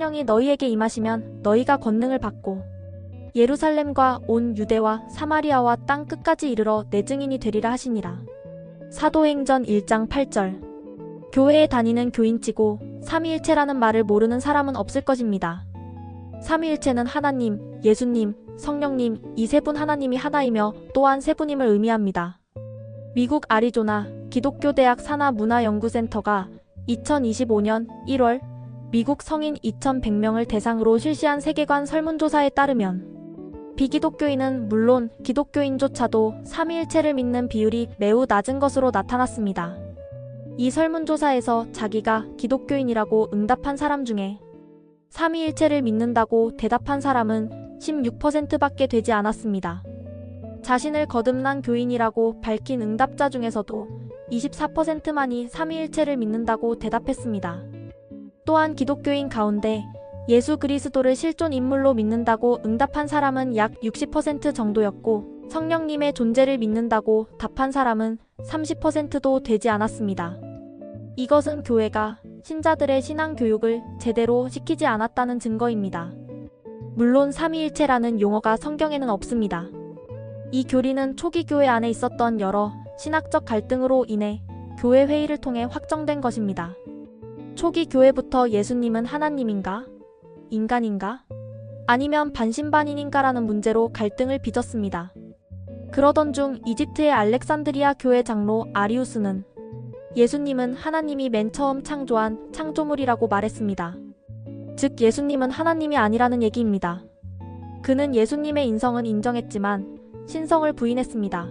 성령이 너희에게 임하시면 너희가 권능을 받고 예루살렘과 온 유대와 사마리아와 땅 끝까지 이르러 내 증인이 되리라 하시니라. 사도행전 1장 8절. 교회에 다니는 교인치고 삼위일체라는 말을 모르는 사람은 없을 것입니다. 삼위일체는 하나님, 예수님, 성령님 이 세 분 하나님이 하나이며 또한 세 분임을 의미합니다. 미국 아리조나 기독교대학 산하문화연구센터가 2025년 1월 미국 성인 2100명을 대상으로 실시한 세계관 설문조사에 따르면 비기독교인은 물론 기독교인조차도 삼위일체를 믿는 비율이 매우 낮은 것으로 나타났습니다. 이 설문조사에서 자기가 기독교인이라고 응답한 사람 중에 삼위일체를 믿는다고 대답한 사람은 16%밖에 되지 않았습니다. 자신을 거듭난 교인이라고 밝힌 응답자 중에서도 24%만이 삼위일체를 믿는다고 대답했습니다. 또한 기독교인 가운데 예수 그리스도를 실존 인물로 믿는다고 응답한 사람은 약 60% 정도였고 성령님의 존재를 믿는다고 답한 사람은 30%도 되지 않았습니다. 이것은 교회가 신자들의 신앙 교육을 제대로 시키지 않았다는 증거입니다. 물론 삼위일체라는 용어가 성경에는 없습니다. 이 교리는 초기 교회 안에 있었던 여러 신학적 갈등으로 인해 교회 회의를 통해 확정된 것입니다. 초기 교회부터 예수님은 하나님인가? 인간인가? 아니면 반신반인인가라는 문제로 갈등을 빚었습니다. 그러던 중 이집트의 알렉산드리아 교회 장로 아리우스는 예수님은 하나님이 맨 처음 창조한 창조물이라고 말했습니다. 즉 예수님은 하나님이 아니라는 얘기입니다. 그는 예수님의 인성은 인정했지만 신성을 부인했습니다.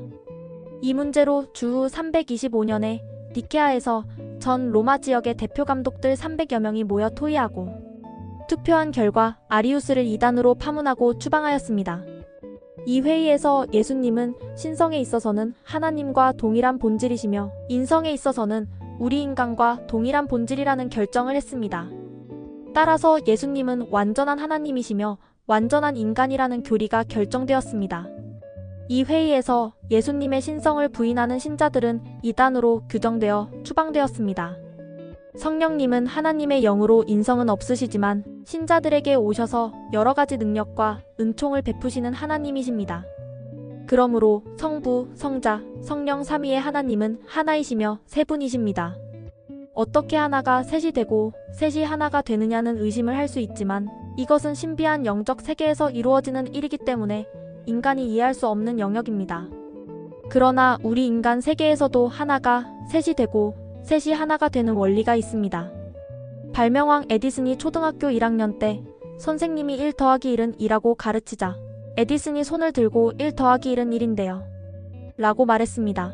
이 문제로 주후 325년에 니케아에서 전 로마 지역의 대표 감독들 300여 명이 모여 토의하고 투표한 결과 아리우스를 이단으로 파문하고 추방하였습니다. 이 회의에서 예수님은 신성에 있어서는 하나님과 동일한 본질이시며 인성에 있어서는 우리 인간과 동일한 본질이라는 결정을 했습니다. 따라서 예수님은 완전한 하나님이시며 완전한 인간이라는 교리가 결정되었습니다. 이 회의에서 예수님의 신성을 부인하는 신자들은 이단으로 규정되어 추방되었습니다. 성령님은 하나님의 영으로 인성은 없으시지만 신자들에게 오셔서 여러 가지 능력과 은총을 베푸시는 하나님이십니다. 그러므로 성부, 성자, 성령 삼위의 하나님은 하나이시며 세 분이십니다. 어떻게 하나가 셋이 되고 셋이 하나가 되느냐는 의심을 할 수 있지만 이것은 신비한 영적 세계에서 이루어지는 일이기 때문에 인간이 이해할 수 없는 영역입니다. 그러나 우리 인간 세계에서도 하나가 셋이 되고 셋이 하나가 되는 원리가 있습니다. 발명왕 에디슨이 초등학교 1학년 때 선생님이 1 더하기 1은 2라고 가르치자 에디슨이 손을 들고 1 더하기 1은 1인데요. 라고 말했습니다.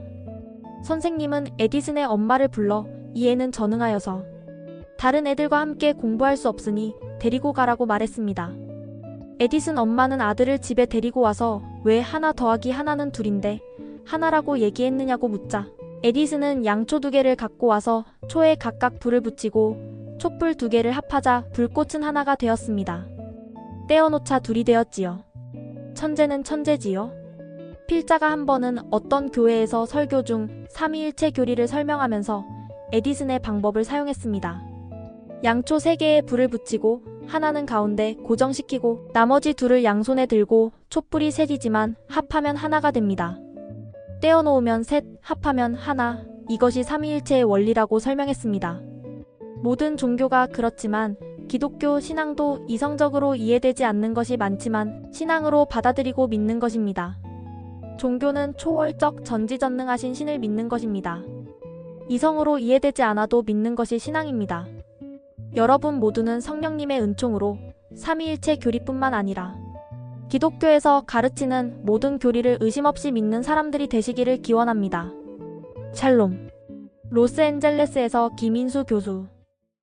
선생님은 에디슨의 엄마를 불러 이 애는 전응하여서 다른 애들과 함께 공부할 수 없으니 데리고 가라고 말했습니다. 에디슨 엄마는 아들을 집에 데리고 와서 왜 하나 더하기 하나는 둘인데 하나라고 얘기했느냐고 묻자 에디슨은 양초 2개를 갖고 와서 초에 각각 불을 붙이고 촛불 2개를 합하자 불꽃은 하나가 되었습니다. 떼어놓자 둘이 되었지요. 천재는 천재지요. 필자가 한 번은 어떤 교회에서 설교 중 삼위일체 교리를 설명하면서 에디슨의 방법을 사용했습니다. 양초 3개에 불을 붙이고 하나는 가운데 고정시키고 나머지 둘을 양손에 들고 촛불이 셋이지만 합하면 하나가 됩니다. 떼어놓으면 셋, 합하면 하나, 이것이 삼위일체의 원리라고 설명했습니다. 모든 종교가 그렇지만 기독교 신앙도 이성적으로 이해되지 않는 것이 많지만 신앙으로 받아들이고 믿는 것입니다. 종교는 초월적 전지전능하신 신을 믿는 것입니다. 이성으로 이해되지 않아도 믿는 것이 신앙입니다. 여러분 모두는 성령님의 은총으로 삼위일체 교리뿐만 아니라 기독교에서 가르치는 모든 교리를 의심 없이 믿는 사람들이 되시기를 기원합니다. 샬롬. 로스앤젤레스에서 김인수 교수.